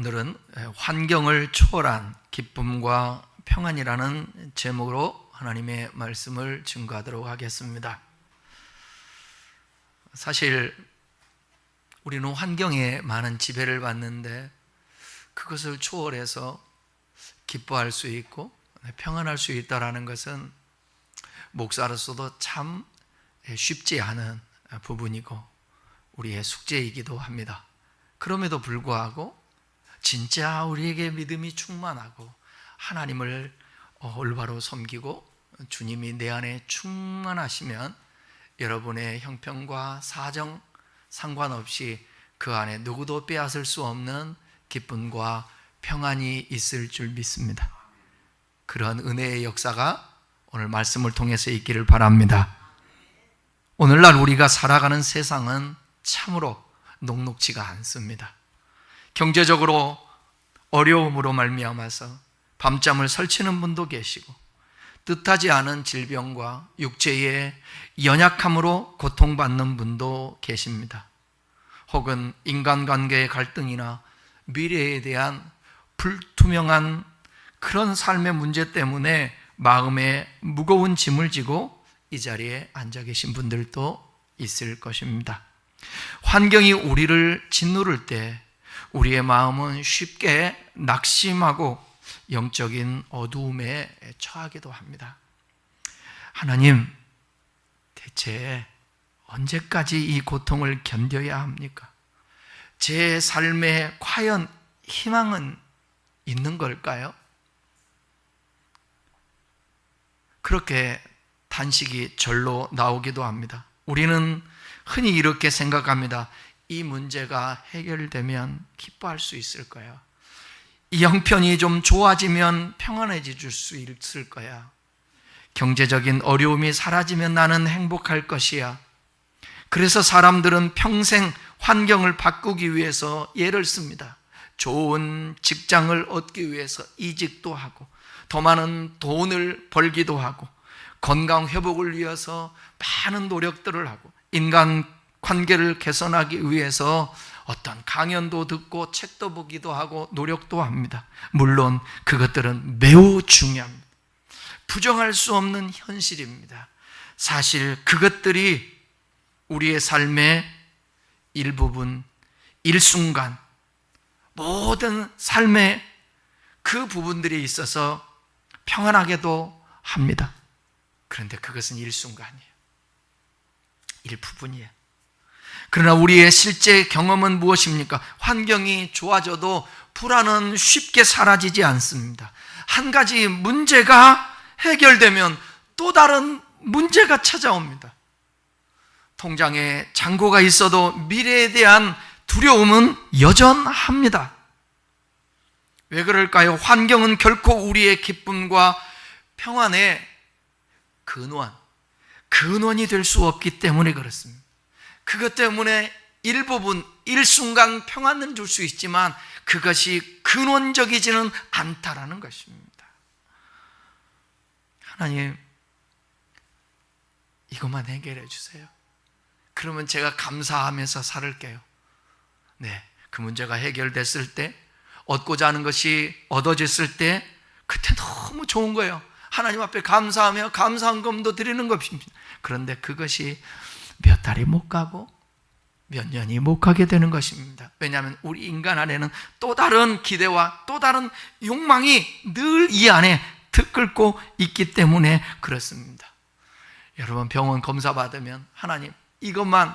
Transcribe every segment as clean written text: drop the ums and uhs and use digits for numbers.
오늘은 환경을 초월한 기쁨과 평안이라는 제목으로 하나님의 말씀을 증거하도록 하겠습니다. 사실 우리는 환경에 많은 지배를 받는데 그것을 초월해서 기뻐할 수 있고 평안할 수 있다는 것은 목사로서도 참 쉽지 않은 부분이고 우리의 숙제이기도 합니다. 그럼에도 불구하고 진짜 우리에게 믿음이 충만하고 하나님을 올바로 섬기고 주님이 내 안에 충만하시면 여러분의 형편과 사정 상관없이 그 안에 누구도 빼앗을 수 없는 기쁨과 평안이 있을 줄 믿습니다. 그런 은혜의 역사가 오늘 말씀을 통해서 있기를 바랍니다. 오늘날 우리가 살아가는 세상은 참으로 녹록지가 않습니다. 경제적으로 어려움으로 말미암아서 밤잠을 설치는 분도 계시고 뜻하지 않은 질병과 육체의 연약함으로 고통받는 분도 계십니다. 혹은 인간관계의 갈등이나 미래에 대한 불투명한 그런 삶의 문제 때문에 마음에 무거운 짐을 지고 이 자리에 앉아 계신 분들도 있을 것입니다. 환경이 우리를 짓누를 때 우리의 마음은 쉽게 낙심하고 영적인 어두움에 처하기도 합니다. 하나님, 대체 언제까지 이 고통을 견뎌야 합니까? 제 삶에 과연 희망은 있는 걸까요? 그렇게 단식이 절로 나오기도 합니다. 우리는 흔히 이렇게 생각합니다. 이 문제가 해결되면 기뻐할 수 있을 거야. 이 형편이 좀 좋아지면 평안해질 수 있을 거야. 경제적인 어려움이 사라지면 나는 행복할 것이야. 그래서 사람들은 평생 환경을 바꾸기 위해서 예를 씁니다. 좋은 직장을 얻기 위해서 이직도 하고 더 많은 돈을 벌기도 하고 건강 회복을 위해서 많은 노력들을 하고 인간 관계를 개선하기 위해서 어떤 강연도 듣고 책도 보기도 하고 노력도 합니다. 물론 그것들은 매우 중요합니다. 부정할 수 없는 현실입니다. 사실 그것들이 우리의 삶의 일부분, 일순간 모든 삶의 그 부분들이 있어서 평안하게도 합니다. 그런데 그것은 일순간이에요. 일부분이에요. 그러나 우리의 실제 경험은 무엇입니까? 환경이 좋아져도 불안은 쉽게 사라지지 않습니다. 한 가지 문제가 해결되면 또 다른 문제가 찾아옵니다. 통장에 잔고가 있어도 미래에 대한 두려움은 여전합니다. 왜 그럴까요? 환경은 결코 우리의 기쁨과 평안의 근원이 될 수 없기 때문에 그렇습니다. 그것 때문에 일부분, 일순간 평안은 줄 수 있지만 그것이 근원적이지는 않다라는 것입니다. 하나님, 이것만 해결해 주세요. 그러면 제가 감사하면서 살을게요. 네, 그 문제가 해결됐을 때, 얻고자 하는 것이 얻어졌을 때 그때 너무 좋은 거예요. 하나님 앞에 감사하며 감사한금도 드리는 것입니다. 그런데 그것이 몇 달이 못 가고 몇 년이 못 가게 되는 것입니다. 왜냐하면 우리 인간 안에는 또 다른 기대와 또 다른 욕망이 늘 이 안에 들끓고 있기 때문에 그렇습니다. 여러분, 병원 검사 받으면 하나님 이것만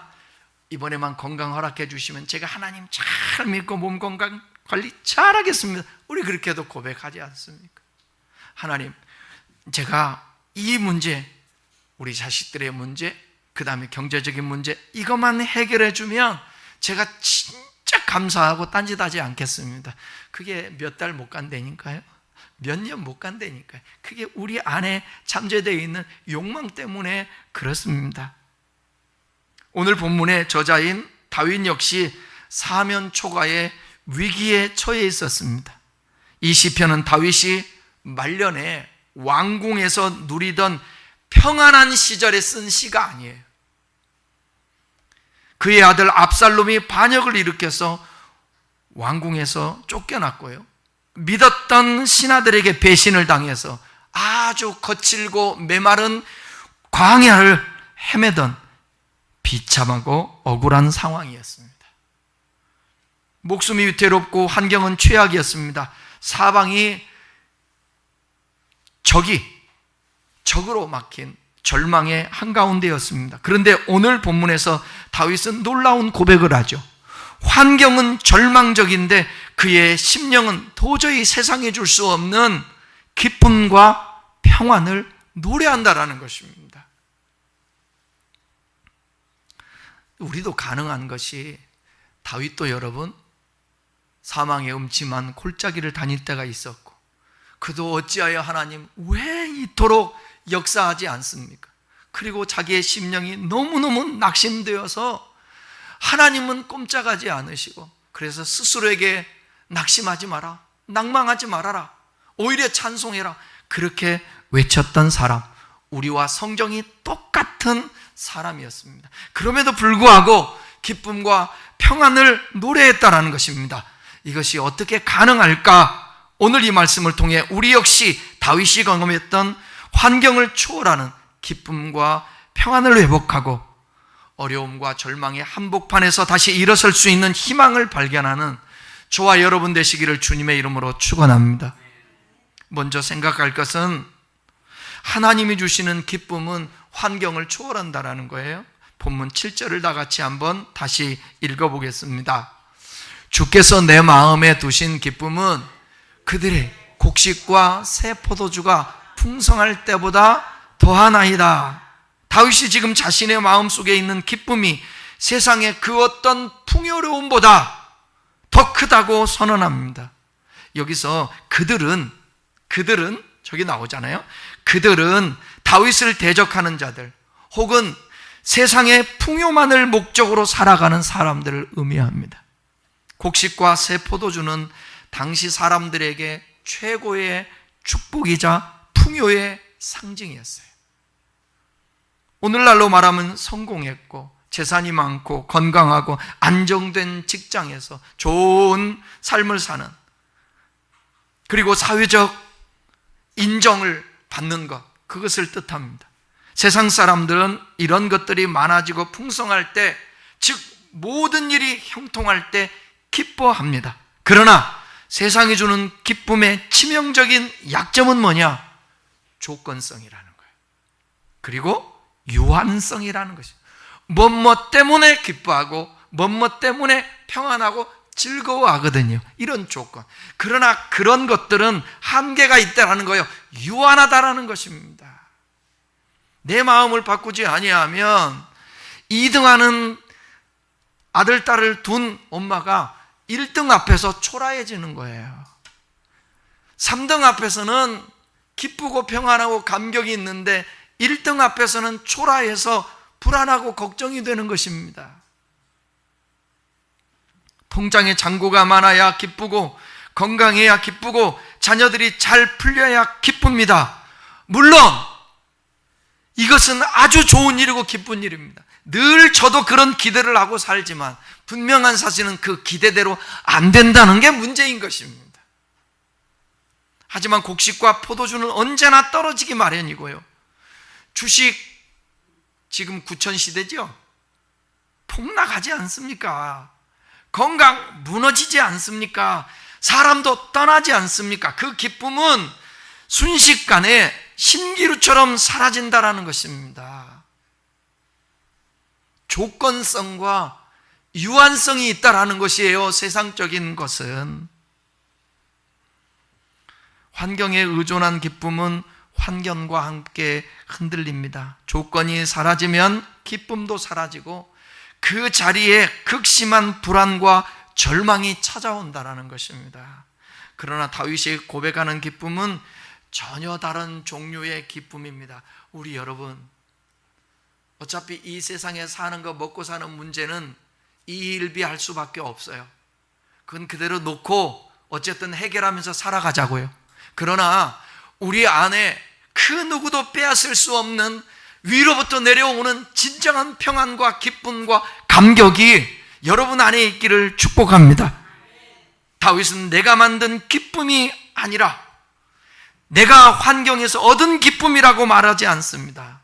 이번에만 건강 허락해 주시면 제가 하나님 잘 믿고 몸 건강 관리 잘 하겠습니다. 우리 그렇게도 고백하지 않습니까? 하나님, 제가 이 문제, 우리 자식들의 문제, 그 다음에 경제적인 문제 이것만 해결해 주면 제가 진짜 감사하고 딴짓하지 않겠습니다. 그게 몇 달 못 간다니까요. 몇 년 못 간다니까요. 그게 우리 안에 잠재되어 있는 욕망 때문에 그렇습니다. 오늘 본문의 저자인 다윗 역시 사면 초가의 위기에 처해 있었습니다. 이 시편은 다윗이 말년에 왕궁에서 누리던 평안한 시절에 쓴 시가 아니에요. 그의 아들 압살롬이 반역을 일으켜서 왕궁에서 쫓겨났고요, 믿었던 신하들에게 배신을 당해서 아주 거칠고 메마른 광야를 헤매던 비참하고 억울한 상황이었습니다. 목숨이 위태롭고 환경은 최악이었습니다. 사방이 적으로 막힌 절망의 한가운데였습니다. 그런데 오늘 본문에서 다윗은 놀라운 고백을 하죠. 환경은 절망적인데 그의 심령은 도저히 세상에 줄 수 없는 기쁨과 평안을 노래한다라는 것입니다. 우리도 가능한 것이, 다윗도 여러분 사망의 음침한 골짜기를 다닐 때가 있었고, 그도 어찌하여 하나님 왜 이토록 역사하지 않습니까? 그리고 자기의 심령이 너무너무 낙심되어서 하나님은 꼼짝하지 않으시고, 그래서 스스로에게 낙심하지 마라, 낭망하지 말아라, 오히려 찬송해라, 그렇게 외쳤던 사람, 우리와 성정이 똑같은 사람이었습니다. 그럼에도 불구하고 기쁨과 평안을 노래했다라는 것입니다. 이것이 어떻게 가능할까? 오늘 이 말씀을 통해 우리 역시 다윗이 경험했던 환경을 초월하는 기쁨과 평안을 회복하고 어려움과 절망의 한복판에서 다시 일어설 수 있는 희망을 발견하는 저와 여러분 되시기를 주님의 이름으로 축원합니다. 먼저 생각할 것은 하나님이 주시는 기쁨은 환경을 초월한다라는 거예요. 본문 7절을 다 같이 한번 다시 읽어보겠습니다. 주께서 내 마음에 두신 기쁨은 그들의 곡식과 새 포도주가 풍성할 때보다 더하나이다. 다윗이 지금 자신의 마음속에 있는 기쁨이 세상의 그 어떤 풍요로움보다 더 크다고 선언합니다. 여기서 그들은 저기 나오잖아요. 그들은 다윗을 대적하는 자들, 혹은 세상의 풍요만을 목적으로 살아가는 사람들을 의미합니다. 곡식과 새 포도주는 당시 사람들에게 최고의 축복이자 풍요의 상징이었어요. 오늘날로 말하면 성공했고 재산이 많고 건강하고 안정된 직장에서 좋은 삶을 사는, 그리고 사회적 인정을 받는 것, 그것을 뜻합니다. 세상 사람들은 이런 것들이 많아지고 풍성할 때, 즉 모든 일이 형통할 때 기뻐합니다. 그러나 세상이 주는 기쁨의 치명적인 약점은 뭐냐? 조건성이라는 거예요. 그리고 유한성이라는 것이죠. 뭐뭐 때문에 기뻐하고 뭐뭐 때문에 평안하고 즐거워하거든요. 이런 조건. 그러나 그런 것들은 한계가 있다라는 거예요. 유한하다라는 것입니다. 내 마음을 바꾸지 아니하면 2등하는 아들, 딸을 둔 엄마가 1등 앞에서 초라해지는 거예요. 3등 앞에서는 기쁘고 평안하고 감격이 있는데 1등 앞에서는 초라해서 불안하고 걱정이 되는 것입니다. 통장에 잔고가 많아야 기쁘고 건강해야 기쁘고 자녀들이 잘 풀려야 기쁩니다. 물론 이것은 아주 좋은 일이고 기쁜 일입니다. 늘 저도 그런 기대를 하고 살지만 분명한 사실은 그 기대대로 안 된다는 게 문제인 것입니다. 하지만 곡식과 포도주는 언제나 떨어지기 마련이고요, 주식 지금 9천 시대죠? 폭락하지 않습니까? 건강 무너지지 않습니까? 사람도 떠나지 않습니까? 그 기쁨은 순식간에 신기루처럼 사라진다라는 것입니다. 조건성과 유한성이 있다라는 것이에요. 세상적인 것은. 환경에 의존한 기쁨은 환경과 함께 흔들립니다. 조건이 사라지면 기쁨도 사라지고 그 자리에 극심한 불안과 절망이 찾아온다라는 것입니다. 그러나 다윗이 고백하는 기쁨은 전혀 다른 종류의 기쁨입니다. 우리 여러분, 어차피 이 세상에 사는 거, 먹고 사는 문제는 이일비할 수밖에 없어요. 그건 그대로 놓고 어쨌든 해결하면서 살아가자고요. 그러나 우리 안에 그 누구도 빼앗을 수 없는 위로부터 내려오는 진정한 평안과 기쁨과 감격이 여러분 안에 있기를 축복합니다. 다윗은 내가 만든 기쁨이 아니라 내가 환경에서 얻은 기쁨이라고 말하지 않습니다.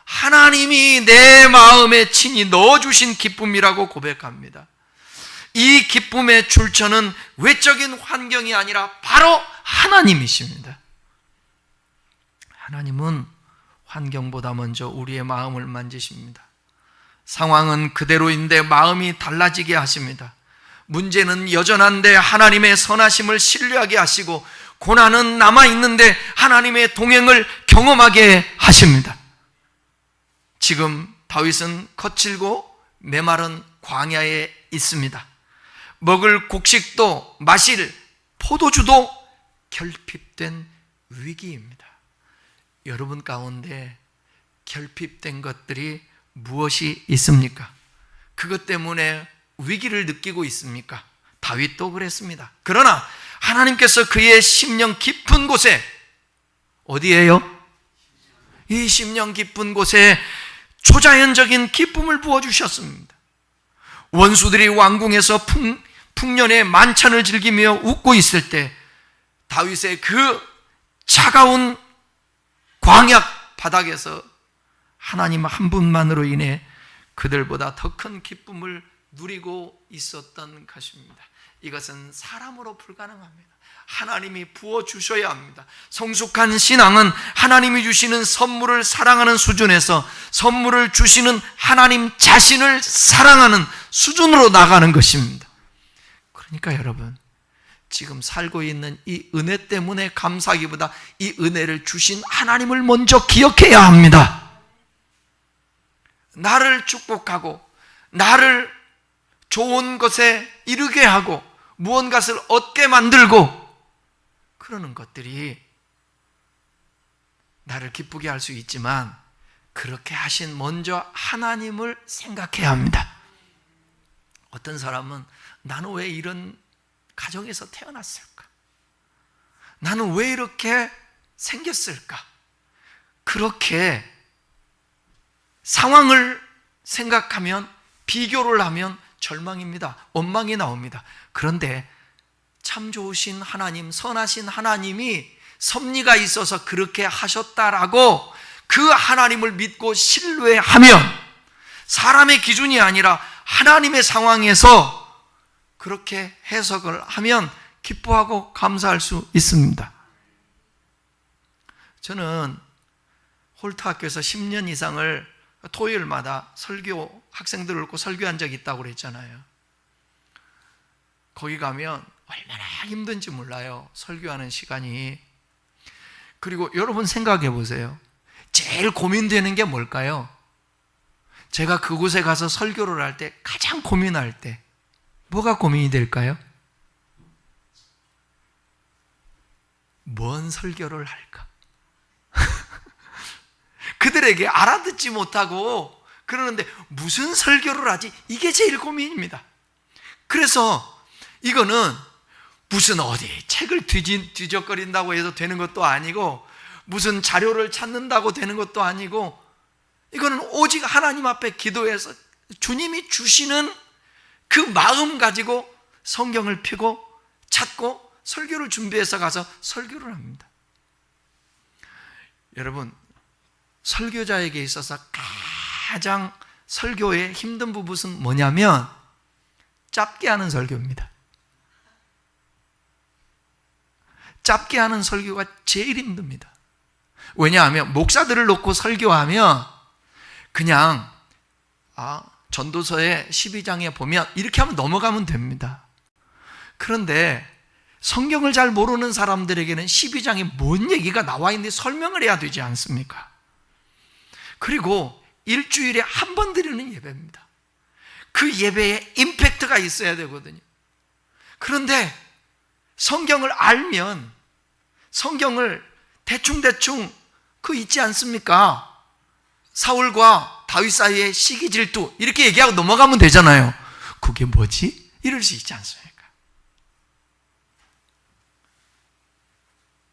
하나님이 내 마음에 친히 넣어주신 기쁨이라고 고백합니다. 이 기쁨의 출처는 외적인 환경이 아니라 바로 하나님이십니다. 하나님은 환경보다 먼저 우리의 마음을 만지십니다. 상황은 그대로인데 마음이 달라지게 하십니다. 문제는 여전한데 하나님의 선하심을 신뢰하게 하시고, 고난은 남아있는데 하나님의 동행을 경험하게 하십니다. 지금 다윗은 거칠고 메마른 광야에 있습니다. 먹을 곡식도 마실 포도주도 결핍된 위기입니다. 여러분 가운데 결핍된 것들이 무엇이 있습니까? 그것 때문에 위기를 느끼고 있습니까? 다윗도 그랬습니다. 그러나 하나님께서 그의 심령 깊은 곳에, 어디에요? 이 심령 깊은 곳에 초자연적인 기쁨을 부어주셨습니다. 원수들이 왕궁에서 풍년의 만찬을 즐기며 웃고 있을 때 다윗의 그 차가운 광야 바닥에서 하나님 한 분만으로 인해 그들보다 더 큰 기쁨을 누리고 있었던 것입니다. 이것은 사람으로 불가능합니다. 하나님이 부어주셔야 합니다. 성숙한 신앙은 하나님이 주시는 선물을 사랑하는 수준에서 선물을 주시는 하나님 자신을 사랑하는 수준으로 나가는 것입니다. 그러니까 여러분, 지금 살고 있는 이 은혜 때문에 감사하기보다 이 은혜를 주신 하나님을 먼저 기억해야 합니다. 나를 축복하고 나를 좋은 것에 이르게 하고 무언가를 얻게 만들고 그러는 것들이 나를 기쁘게 할 수 있지만, 그렇게 하신 먼저 하나님을 생각해야 합니다. 어떤 사람은 나는 왜 이런 가정에서 태어났을까? 나는 왜 이렇게 생겼을까? 그렇게 상황을 생각하면, 비교를 하면 절망입니다. 원망이 나옵니다. 그런데 참 좋으신 하나님, 선하신 하나님이 섭리가 있어서 그렇게 하셨다라고 그 하나님을 믿고 신뢰하면, 사람의 기준이 아니라 하나님의 상황에서 그렇게 해석을 하면 기뻐하고 감사할 수 있습니다. 저는 홀트학교에서 10년 이상을 토요일마다 설교, 학생들을 놓고 설교한 적이 있다고 그랬잖아요. 거기 가면 얼마나 힘든지 몰라요, 설교하는 시간이. 그리고 여러분 생각해 보세요. 제일 고민되는 게 뭘까요? 제가 그곳에 가서 설교를 할 때 가장 고민할 때 뭐가 고민이 될까요? 뭔 설교를 할까? 그들에게 알아듣지 못하고 그러는데 무슨 설교를 하지? 이게 제일 고민입니다. 그래서 이거는 무슨 어디 책을 뒤적거린다고 해서 되는 것도 아니고, 무슨 자료를 찾는다고 되는 것도 아니고, 이거는 오직 하나님 앞에 기도해서 주님이 주시는 그 마음 가지고 성경을 펴고 찾고 설교를 준비해서 가서 설교를 합니다. 여러분, 설교자에게 있어서 가장 설교의 힘든 부분은 뭐냐면 짧게 하는 설교입니다. 짧게 하는 설교가 제일 힘듭니다. 왜냐하면 목사들을 놓고 설교하면 그냥 전도서의 12장에 보면 이렇게 하면 넘어가면 됩니다. 그런데 성경을 잘 모르는 사람들에게는 12장에 뭔 얘기가 나와 있는지 설명을 해야 되지 않습니까? 그리고 일주일에 한 번 드리는 예배입니다. 그 예배에 임팩트가 있어야 되거든요. 그런데 성경을 알면, 성경을 대충대충 그 있지 않습니까? 사울과 다윗 사이의 시기 질투 이렇게 얘기하고 넘어가면 되잖아요. 그게 뭐지? 이럴 수 있지 않습니까?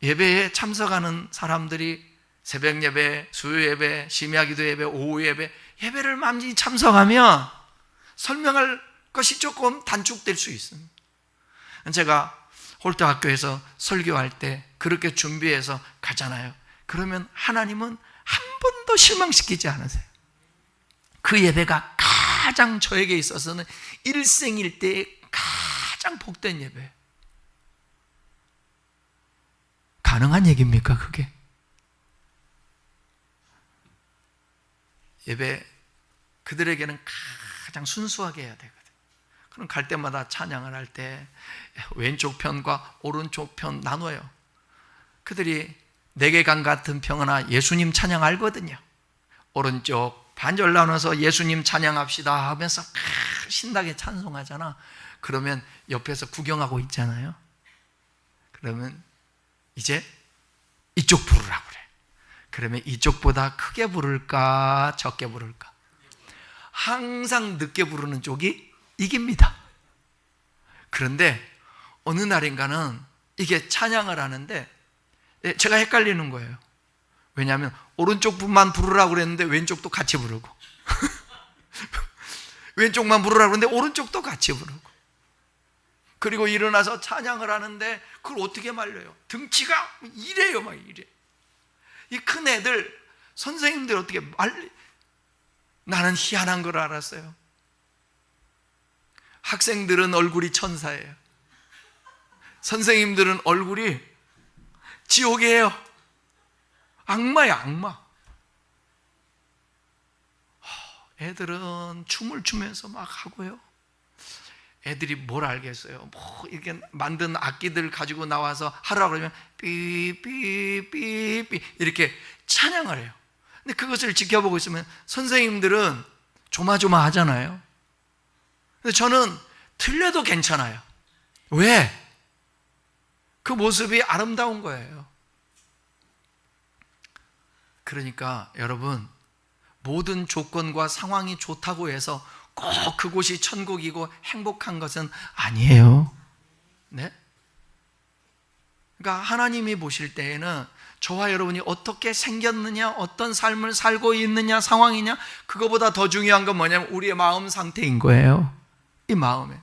예배에 참석하는 사람들이 새벽 예배, 수요 예배, 심야 기도 예배, 오후 예배, 예배를 많이 참석하면 설명할 것이 조금 단축될 수 있습니다. 제가 홀터학교에서 설교할 때 그렇게 준비해서 가잖아요. 그러면 하나님은 한 번도 실망시키지 않으세요. 그 예배가 가장 저에게 있어서는 일생일대의 가장 복된 예배. 가능한 얘기입니까, 그게? 예배 그들에게는 가장 순수하게 해야 되거든. 그럼 갈 때마다 찬양을 할 때 왼쪽 편과 오른쪽 편 나눠요. 그들이 내게간 같은 평안아 예수님 찬양 알거든요. 오른쪽 반절 나눠서 예수님 찬양합시다 하면서 신나게 찬송하잖아. 그러면 옆에서 구경하고 있잖아요. 그러면 이제 이쪽 부르라고 그래. 그러면 이쪽보다 크게 부를까 적게 부를까? 항상 늦게 부르는 쪽이 이깁니다. 그런데 어느 날인가는 이게 찬양을 하는데 제가 헷갈리는 거예요. 왜냐하면 오른쪽 분만 부르라고 그랬는데 왼쪽도 같이 부르고 왼쪽만 부르라고 그랬는데 오른쪽도 같이 부르고, 그리고 일어나서 찬양을 하는데 그걸 어떻게 말려요? 등치가 이래요, 막 이래. 이 큰 애들 선생님들 어떻게 나는 희한한 걸 알았어요. 학생들은 얼굴이 천사예요. 선생님들은 얼굴이 지옥이에요. 악마야, 악마. 애들은 춤을 추면서 막 하고요. 애들이 뭘 알겠어요. 뭐 이렇게 만든 악기들 가지고 나와서 하라고 그러면 삐삐삐삐 이렇게 찬양을 해요. 근데 그것을 지켜보고 있으면 선생님들은 조마조마하잖아요. 근데 저는 틀려도 괜찮아요. 왜? 그 모습이 아름다운 거예요. 그러니까 여러분, 모든 조건과 상황이 좋다고 해서 꼭 그곳이 천국이고 행복한 것은 아니에요. 네? 그러니까 하나님이 보실 때에는 저와 여러분이 어떻게 생겼느냐, 어떤 삶을 살고 있느냐, 상황이냐, 그거보다 더 중요한 건 뭐냐면 우리의 마음 상태인 거예요. 이 마음에.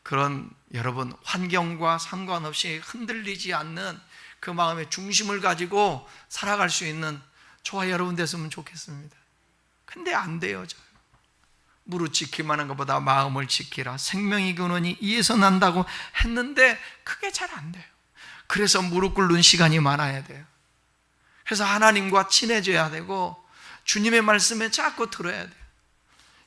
그런 여러분 환경과 상관없이 흔들리지 않는 그 마음의 중심을 가지고 살아갈 수 있는 저와 여러분 됐으면 좋겠습니다. 근데 안 돼요. 저. 무릇 지키만한 것보다 마음을 지키라. 생명이 근원이 이에서 난다고 했는데 그게 잘 안 돼요. 그래서 무릎 꿇는 시간이 많아야 돼요. 그래서 하나님과 친해져야 되고 주님의 말씀에 자꾸 들어야 돼요.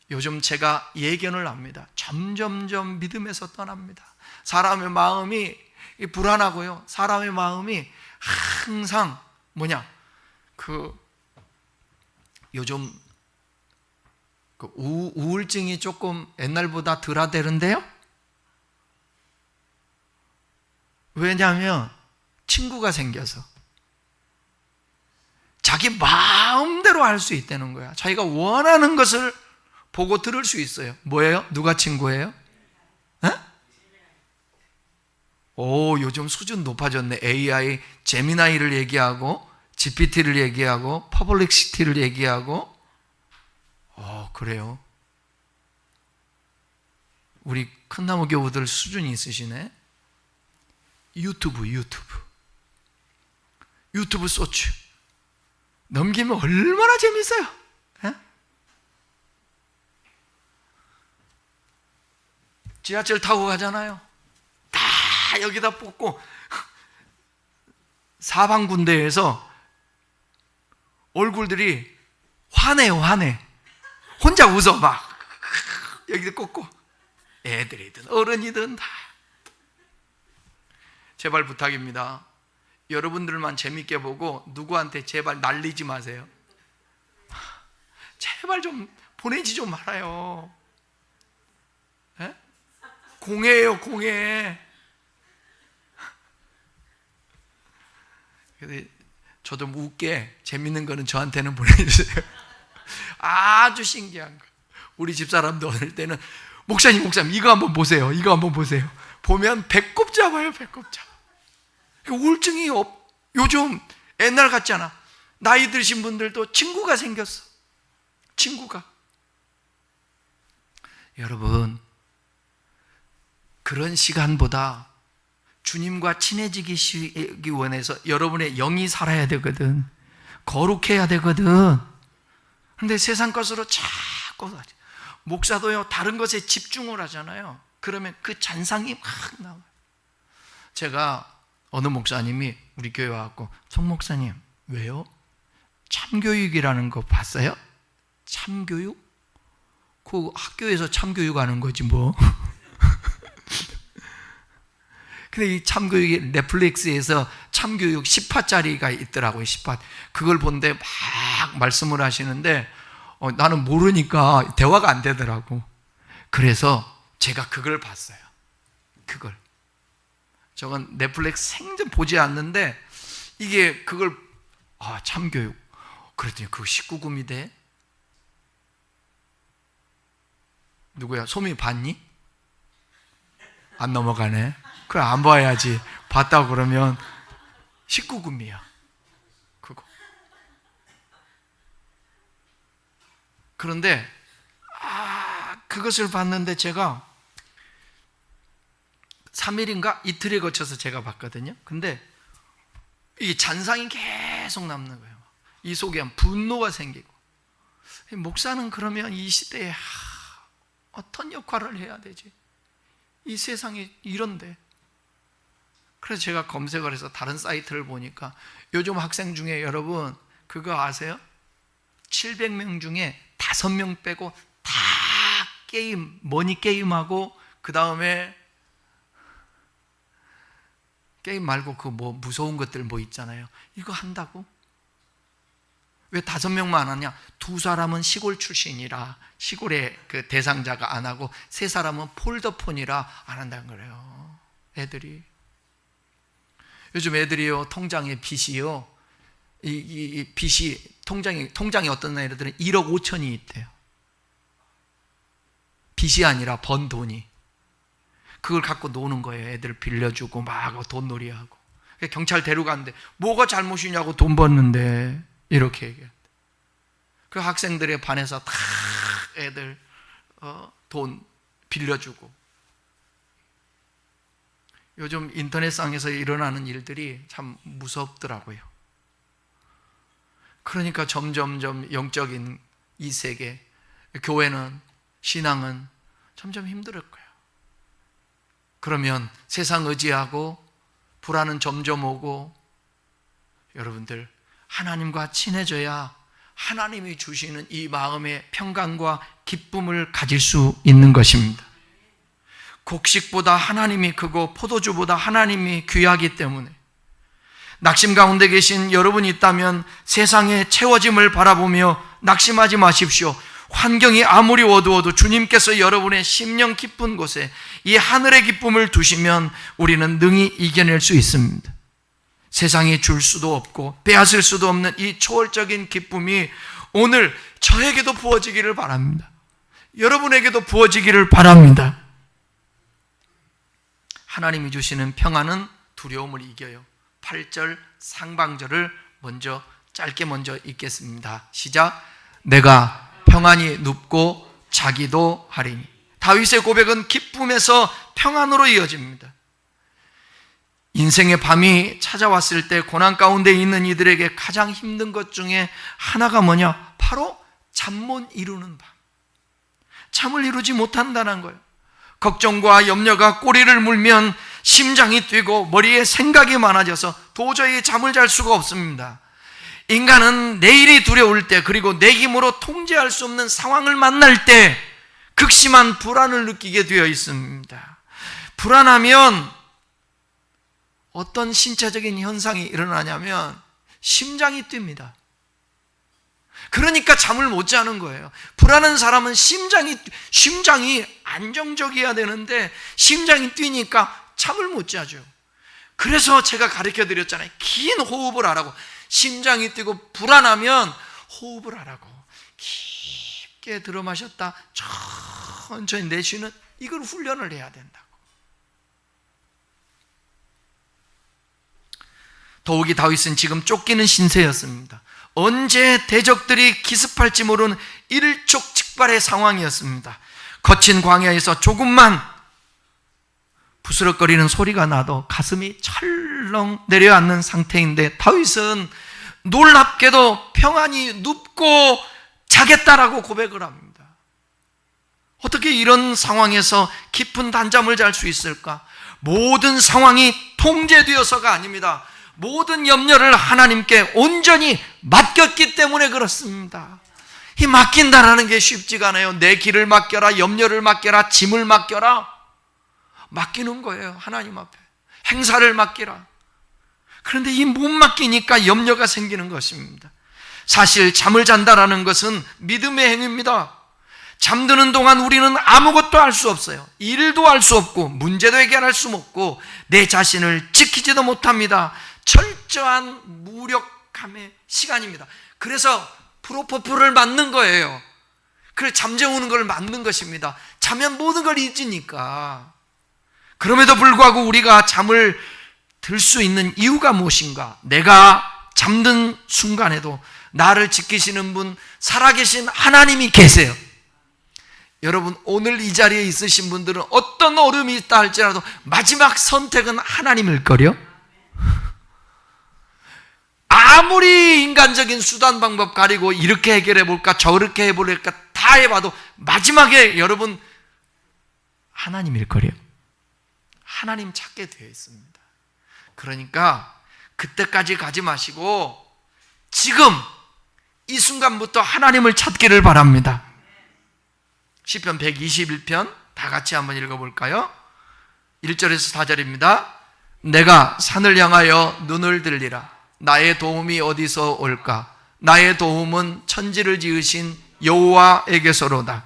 요즘 제가 예견을 합니다. 점점점 믿음에서 떠납니다. 사람의 마음이 불안하고요. 사람의 마음이 항상 요즘 우울증이 조금 옛날보다 덜하대는데요. 왜냐하면 친구가 생겨서 자기 마음대로 할 수 있다는 거야. 자기가 원하는 것을 보고 들을 수 있어요. 뭐예요? 누가 친구예요? 요즘 수준 높아졌네. AI, 제미나이를 얘기하고 GPT를 얘기하고 퍼블릭시티를 얘기하고. 그래요. 우리 큰나무 교우들 수준이 있으시네. 유튜브 소추 넘기면 얼마나 재밌어요. 지하철 타고 가잖아요. 다 여기다 뽑고 사방군데에서 얼굴들이 화내요. 혼자 웃어 막 여기다 꽂고. 애들이든 어른이든 다. 제발 부탁입니다. 여러분들만 재밌게 보고 누구한테 제발 날리지 마세요. 제발 좀 보내지 좀 말아요. 공해예요, 공해. 근데 저 좀 웃게 재밌는 거는 저한테는 보내주세요. 아주 신기한 거. 우리 집사람도 어릴 때는 목사님 이거 한번 보세요. 보면 배꼽 잡아요. 우울증이 요즘 옛날 같지 않아. 나이 드신 분들도 친구가 생겼어. 친구가. 여러분, 그런 시간보다 주님과 친해지기 원해서 여러분의 영이 살아야 되거든. 거룩해야 되거든. 근데 세상 것으로 자꾸 목사도요, 다른 것에 집중을 하잖아요. 그러면 그 잔상이 막 나와요. 제가 어느 목사님이 우리 교회 와갖고, 송 목사님, 왜요? 참교육이라는 거 봤어요? 참교육? 그 학교에서 참교육 하는 거지 뭐. 근데 이 참교육이 넷플릭스에서 참교육 10화짜리가 있더라고요. 10화. 그걸 본데 막 말씀을 하시는데 나는 모르니까 대화가 안 되더라고. 그래서 제가 그걸 봤어요. 그걸. 저건 넷플릭스 생전 보지 않는데 이게 그걸 참교육. 그랬더니 그거 19금이 돼? 누구야? 소미 봤니? 안 넘어가네. 그래, 안 봐야지. 봤다고 그러면 19금이야. 그거. 그런데 그것을 봤는데 제가 3일인가 이틀에 거쳐서 제가 봤거든요. 근데 이 잔상이 계속 남는 거예요. 이 속에 분노가 생기고. 목사는 그러면 이 시대에 어떤 역할을 해야 되지? 이 세상이 이런데. 그래서 제가 검색을 해서 다른 사이트를 보니까 요즘 학생 중에 여러분 그거 아세요? 700명 중에 5명 빼고 다 게임, 머니 게임하고 그 다음에 게임 말고 그 뭐 무서운 것들 뭐 있잖아요. 이거 한다고? 왜 5명만 안 하냐? 2사람은 시골 출신이라 시골의 그 대상자가 안 하고 3사람은 폴더폰이라 안 한다는 거예요. 애들이. 요즘 애들이요, 통장에 빚이요, 이 빚이 통장에 어떤 애들은 1억 5천이 있대요. 빚이 아니라 번 돈이. 그걸 갖고 노는 거예요. 애들 빌려주고 막 돈놀이하고. 경찰 데려가는데 뭐가 잘못이냐고, 돈 벌는데. 이렇게 얘기해요. 그 학생들의 반에서 다 애들 돈 빌려주고. 요즘 인터넷상에서 일어나는 일들이 참 무섭더라고요. 그러니까 점점점 영적인 이 세계, 교회는, 신앙은 점점 힘들 거예요. 그러면 세상 의지하고 불안은 점점 오고, 여러분들 하나님과 친해져야 하나님이 주시는 이 마음의 평강과 기쁨을 가질 수 있는 것입니다. 곡식보다 하나님이 크고 포도주보다 하나님이 귀하기 때문에 낙심 가운데 계신 여러분이 있다면 세상의 채워짐을 바라보며 낙심하지 마십시오. 환경이 아무리 어두워도 주님께서 여러분의 심령 깊은 곳에 이 하늘의 기쁨을 두시면 우리는 능히 이겨낼 수 있습니다. 세상이 줄 수도 없고 빼앗을 수도 없는 이 초월적인 기쁨이 오늘 저에게도 부어지기를 바랍니다. 여러분에게도 부어지기를 바랍니다. 하나님이 주시는 평안은 두려움을 이겨요. 8절 상방절을 짧게 먼저 읽겠습니다. 시작. 내가 평안히 눕고 자기도 하리니. 다윗의 고백은 기쁨에서 평안으로 이어집니다. 인생의 밤이 찾아왔을 때 고난 가운데 있는 이들에게 가장 힘든 것 중에 하나가 뭐냐? 바로 잠 못 이루는 밤. 잠을 이루지 못한다는 거예요. 걱정과 염려가 꼬리를 물면 심장이 뛰고 머리에 생각이 많아져서 도저히 잠을 잘 수가 없습니다. 인간은 내일이 두려울 때, 그리고 내 힘으로 통제할 수 없는 상황을 만날 때 극심한 불안을 느끼게 되어 있습니다. 불안하면 어떤 신체적인 현상이 일어나냐면 심장이 뜁니다. 그러니까 잠을 못 자는 거예요. 불안한 사람은 심장이 안정적이어야 되는데 심장이 뛰니까 잠을 못 자죠. 그래서 제가 가르쳐 드렸잖아요. 긴 호흡을 하라고. 심장이 뛰고 불안하면 호흡을 하라고. 깊게 들어 마셨다 천천히 내쉬는, 이걸 훈련을 해야 된다고. 더욱이 다윗은 지금 쫓기는 신세였습니다. 언제 대적들이 기습할지 모르는 일촉즉발의 상황이었습니다. 거친 광야에서 조금만 부스럭거리는 소리가 나도 가슴이 철렁 내려앉는 상태인데 다윗은 놀랍게도 평안히 눕고 자겠다라고 고백을 합니다. 어떻게 이런 상황에서 깊은 단잠을 잘 수 있을까? 모든 상황이 통제되어서가 아닙니다. 모든 염려를 하나님께 온전히 맡겼기 때문에 그렇습니다. 이 맡긴다라는 게 쉽지가 않아요. 내 길을 맡겨라, 염려를 맡겨라, 짐을 맡겨라. 맡기는 거예요. 하나님 앞에 행사를 맡기라. 그런데 이 못 맡기니까 염려가 생기는 것입니다. 사실 잠을 잔다라는 것은 믿음의 행위입니다. 잠드는 동안 우리는 아무것도 할 수 없어요. 일도 할 수 없고 문제도 해결할 수 없고 내 자신을 지키지도 못합니다. 철저한 무력함의 시간입니다. 그래서 프로포폴을 맞는 거예요. 그래서 잠재우는 걸 맞는 것입니다. 자면 모든 걸 잊으니까. 그럼에도 불구하고 우리가 잠을 들 수 있는 이유가 무엇인가? 내가 잠든 순간에도 나를 지키시는 분, 살아계신 하나님이 계세요. 여러분, 오늘 이 자리에 있으신 분들은 어떤 어려움이 있다 할지라도 마지막 선택은 하나님일 거요. 아무리 인간적인 수단 방법 가리고 이렇게 해결해 볼까 저렇게 해볼까 다 해봐도 마지막에 여러분 하나님일 거요. 하나님 찾게 되어 있습니다. 그러니까 그때까지 가지 마시고 지금 이 순간부터 하나님을 찾기를 바랍니다. 시편 121편 다 같이 한번 읽어볼까요? 1절에서 4절입니다. 내가 산을 향하여 눈을 들리라. 나의 도움이 어디서 올까? 나의 도움은 천지를 지으신 여호와에게서로다.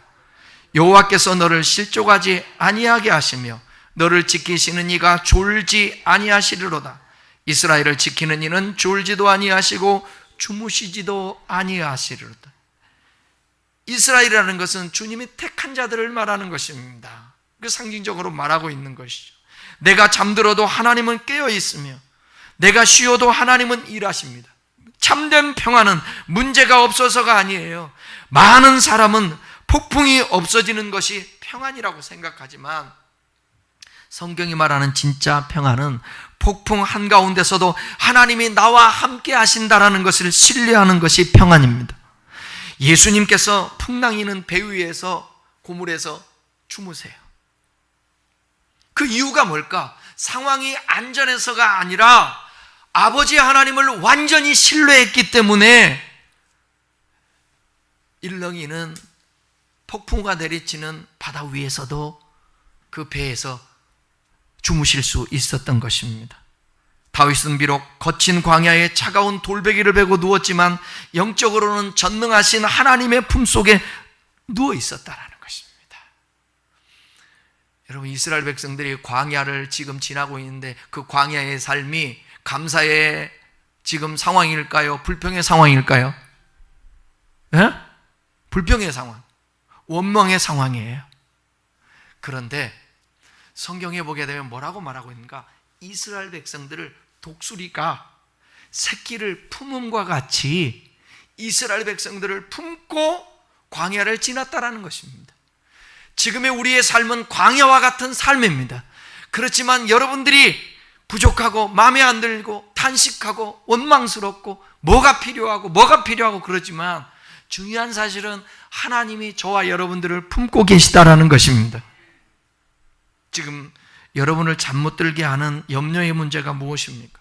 여호와께서 너를 실족하지 아니하게 하시며 너를 지키시는 이가 졸지 아니하시리로다. 이스라엘을 지키는 이는 졸지도 아니하시고 주무시지도 아니하시리로다. 이스라엘이라는 것은 주님이 택한 자들을 말하는 것입니다. 그 상징적으로 말하고 있는 것이죠. 내가 잠들어도 하나님은 깨어 있으며 내가 쉬어도 하나님은 일하십니다. 참된 평안은 문제가 없어서가 아니에요. 많은 사람은 폭풍이 없어지는 것이 평안이라고 생각하지만 성경이 말하는 진짜 평안은 폭풍 한가운데서도 하나님이 나와 함께 하신다라는 것을 신뢰하는 것이 평안입니다. 예수님께서 풍랑이는 배 위에서 고물에서 주무세요. 그 이유가 뭘까? 상황이 안전해서가 아니라 아버지 하나님을 완전히 신뢰했기 때문에 일렁이는 폭풍우가 내리치는 바다 위에서도 그 배에서 주무실 수 있었던 것입니다. 다윗은 비록 거친 광야에 차가운 돌베개를 베고 누웠지만 영적으로는 전능하신 하나님의 품속에 누워 있었다라는 것입니다. 여러분, 이스라엘 백성들이 광야를 지금 지나고 있는데 그 광야의 삶이 감사의 지금 상황일까요? 불평의 상황일까요? 예? 불평의 상황, 원망의 상황이에요. 그런데 성경에 보게 되면 뭐라고 말하고 있는가? 이스라엘 백성들을 독수리가 새끼를 품음과 같이 이스라엘 백성들을 품고 광야를 지났다라는 것입니다. 지금의 우리의 삶은 광야와 같은 삶입니다. 그렇지만 여러분들이 부족하고 마음에 안 들고 탄식하고 원망스럽고 뭐가 필요하고 그러지만 중요한 사실은 하나님이 저와 여러분들을 품고 계시다라는 것입니다. 지금 여러분을 잠 못 들게 하는 염려의 문제가 무엇입니까?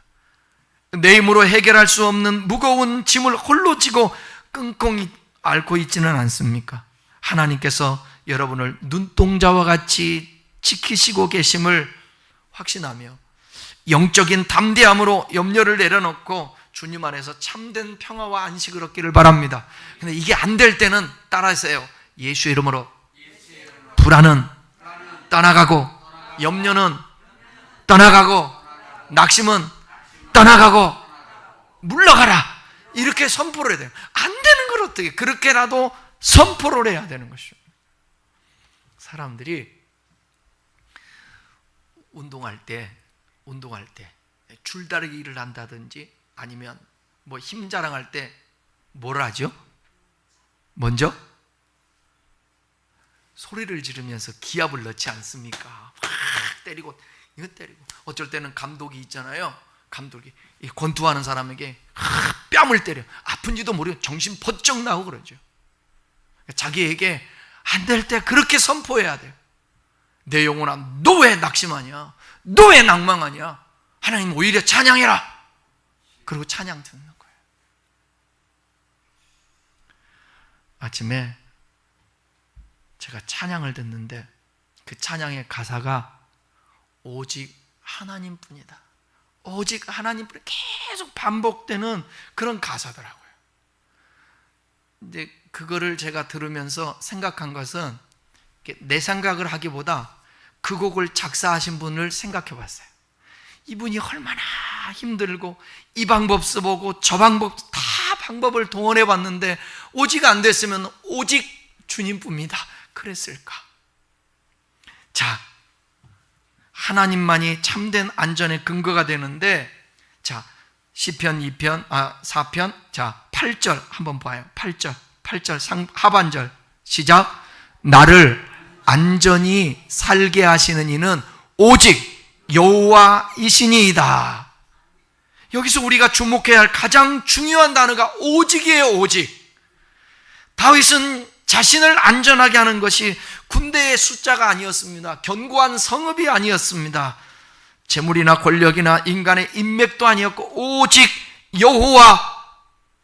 내 힘으로 해결할 수 없는 무거운 짐을 홀로 지고 끙끙 앓고 있지는 않습니까? 하나님께서 여러분을 눈동자와 같이 지키시고 계심을 확신하며 영적인 담대함으로 염려를 내려놓고 주님 안에서 참된 평화와 안식을 얻기를 바랍니다. 근데 이게 안 될 때는 따라하세요. 예수의 이름으로 불안은 떠나가고 염려는 떠나가고 낙심은 떠나가고 물러가라, 이렇게 선포를 해야 돼요. 안 되는 걸 어떻게 그렇게라도 선포를 해야 되는 것이죠. 사람들이 운동할 때 줄다리기를 한다든지 아니면 뭐 힘 자랑할 때 뭘 하죠? 먼저 소리를 지르면서 기합을 넣지 않습니까? 확 때리고 이거 때리고, 어쩔 때는 감독이 있잖아요. 감독이 이 권투하는 사람에게 뺨을 때려. 아픈지도 모르고 정신 번쩍 나고 그러죠. 자기에게 안 될 때 그렇게 선포해야 돼요. 내 영혼아, 너 왜 낙심하냐? 너 왜 낭망하냐? 하나님 오히려 찬양해라. 그리고 찬양 듣는 거예요. 아침에 제가 찬양을 듣는데 그 찬양의 가사가 오직 하나님뿐이다, 오직 하나님뿐이 계속 반복되는 그런 가사더라고요. 이제 그거를 제가 들으면서 생각한 것은, 내 생각을 하기보다 그 곡을 작사하신 분을 생각해 봤어요. 이분이 얼마나 힘들고 이 방법 써보고 저 방법 다 방법을 동원해 봤는데 오직 안 됐으면 오직 주님뿐이다 그랬을까? 자, 하나님만이 참된 안전의 근거가 되는데, 자, 시편 4편, 자, 8절 한번 봐요. 8절 하반절 시작. 나를 안전히 살게 하시는 이는 오직 여호와이시니이다. 여기서 우리가 주목해야 할 가장 중요한 단어가 오직이에요. 오직. 다윗은 자신을 안전하게 하는 것이 군대의 숫자가 아니었습니다. 견고한 성읍이 아니었습니다. 재물이나 권력이나 인간의 인맥도 아니었고 오직 여호와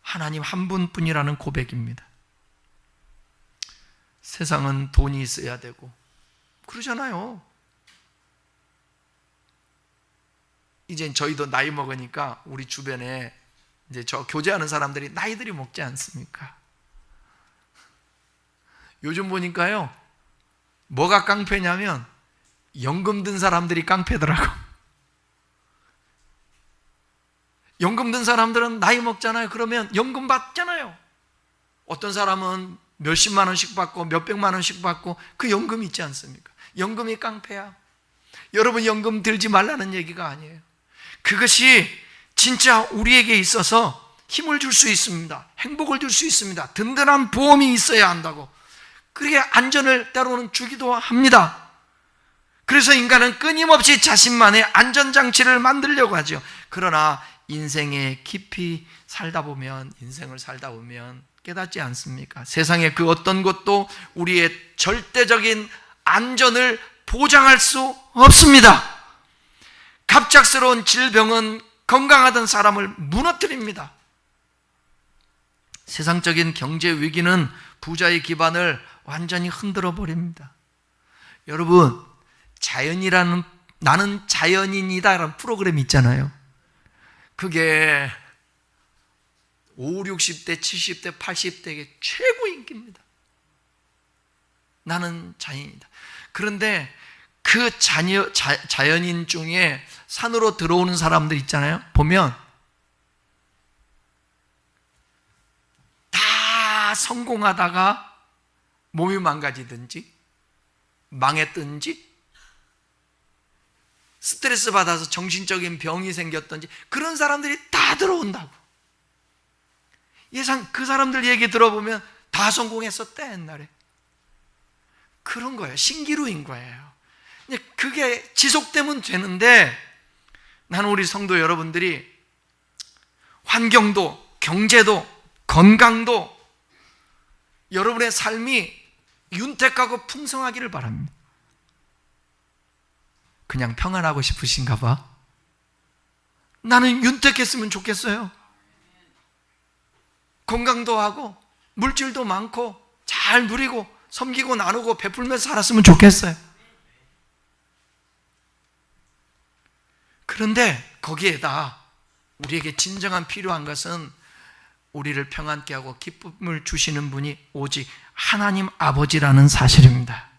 하나님 한 분뿐이라는 고백입니다. 세상은 돈이 있어야 되고 그러잖아요. 이제 저희도 나이 먹으니까 우리 주변에 이제 저 교제하는 사람들이 나이들이 먹지 않습니까? 요즘 보니까요, 뭐가 깡패냐면 연금 든 사람들이 깡패더라고. 연금 든 사람들은 나이 먹잖아요. 그러면 연금 받잖아요. 어떤 사람은 몇십만 원씩 받고 몇백만 원씩 받고 그 연금 있지 않습니까? 연금이 깡패야. 여러분, 연금 들지 말라는 얘기가 아니에요. 그것이 진짜 우리에게 있어서 힘을 줄 수 있습니다. 행복을 줄 수 있습니다. 든든한 보험이 있어야 한다고. 그렇게 안전을 때로는 주기도 합니다. 그래서 인간은 끊임없이 자신만의 안전장치를 만들려고 하죠. 그러나 인생에 깊이 인생을 살다 보면 깨닫지 않습니까? 세상의 그 어떤 것도 우리의 절대적인 안전을 보장할 수 없습니다. 갑작스러운 질병은 건강하던 사람을 무너뜨립니다. 세상적인 경제 위기는 부자의 기반을 완전히 흔들어 버립니다. 여러분, 나는 자연인이다라는 프로그램 있잖아요. 그게 50, 60대, 70대, 80대에게 최고 인기입니다. 나는 자연인이다. 그런데 그 자연인 중에 산으로 들어오는 사람들 있잖아요. 보면 다 성공하다가 몸이 망가지든지 망했든지 스트레스 받아서 정신적인 병이 생겼든지 그런 사람들이 다 들어온다고. 그 사람들 얘기 들어보면 다 성공했었대 옛날에. 그런 거예요. 신기루인 거예요. 그게 지속되면 되는데, 나는 우리 성도 여러분들이 환경도 경제도 건강도 여러분의 삶이 윤택하고 풍성하기를 바랍니다. 그냥 평안하고 싶으신가 봐. 나는 윤택했으면 좋겠어요. 건강도 하고 물질도 많고 잘 누리고 섬기고 나누고 베풀면서 살았으면 좋겠어요. 그런데 거기에다 우리에게 진정한 필요한 것은 우리를 평안케 하고 기쁨을 주시는 분이 오직 하나님 아버지라는 사실입니다.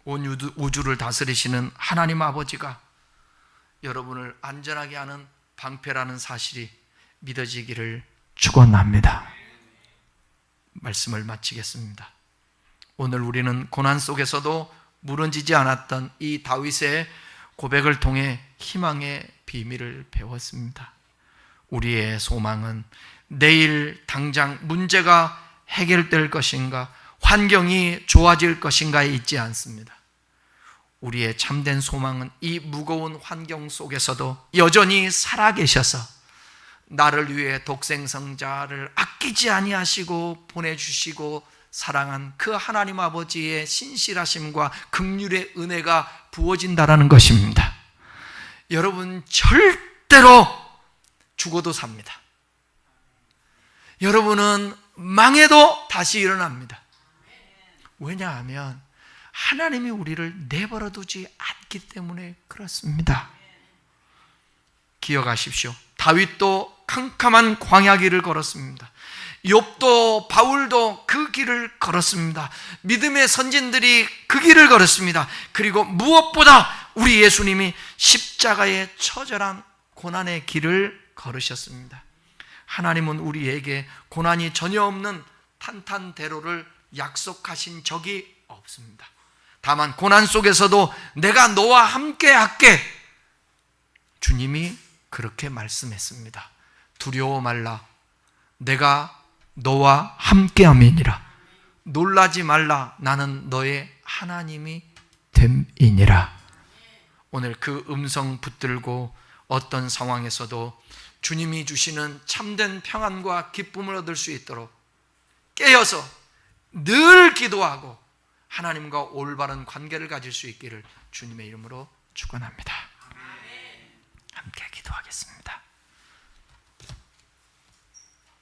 온 우주를 다스리시는 하나님 아버지가 여러분을 안전하게 하는 방패라는 사실이 믿어지기를 축원합니다. 말씀을 마치겠습니다. 오늘 우리는 고난 속에서도 무너지지 않았던 이 다윗의 고백을 통해 희망의 비밀을 배웠습니다. 우리의 소망은 내일 당장 문제가 해결될 것인가, 환경이 좋아질 것인가에 있지 않습니다. 우리의 참된 소망은 이 무거운 환경 속에서도 여전히 살아계셔서 나를 위해 독생성자를 아끼지 아니하시고 보내주시고 사랑한 그 하나님 아버지의 신실하심과 긍휼의 은혜가 부어진다라는 것입니다. 여러분, 절대로 죽어도 삽니다. 여러분은 망해도 다시 일어납니다. 왜냐하면 하나님이 우리를 내버려 두지 않기 때문에 그렇습니다. 기억하십시오. 다윗도 캄캄한 광야 길을 걸었습니다. 욥도 바울도 그 길을 걸었습니다. 믿음의 선진들이 그 길을 걸었습니다. 그리고 무엇보다 우리 예수님이 십자가의 처절한 고난의 길을 걸으셨습니다. 하나님은 우리에게 고난이 전혀 없는 탄탄대로를 약속하신 적이 없습니다. 다만 고난 속에서도 내가 너와 함께 할게, 주님이 그렇게 말씀했습니다. 두려워 말라, 내가 너와 함께함이니라. 놀라지 말라, 나는 너의 하나님이 됨이니라. 오늘 그 음성 붙들고 어떤 상황에서도 주님이 주시는 참된 평안과 기쁨을 얻을 수 있도록 깨어서 늘 기도하고 하나님과 올바른 관계를 가질 수 있기를 주님의 이름으로 축원합니다. 함께 기도하겠습니다.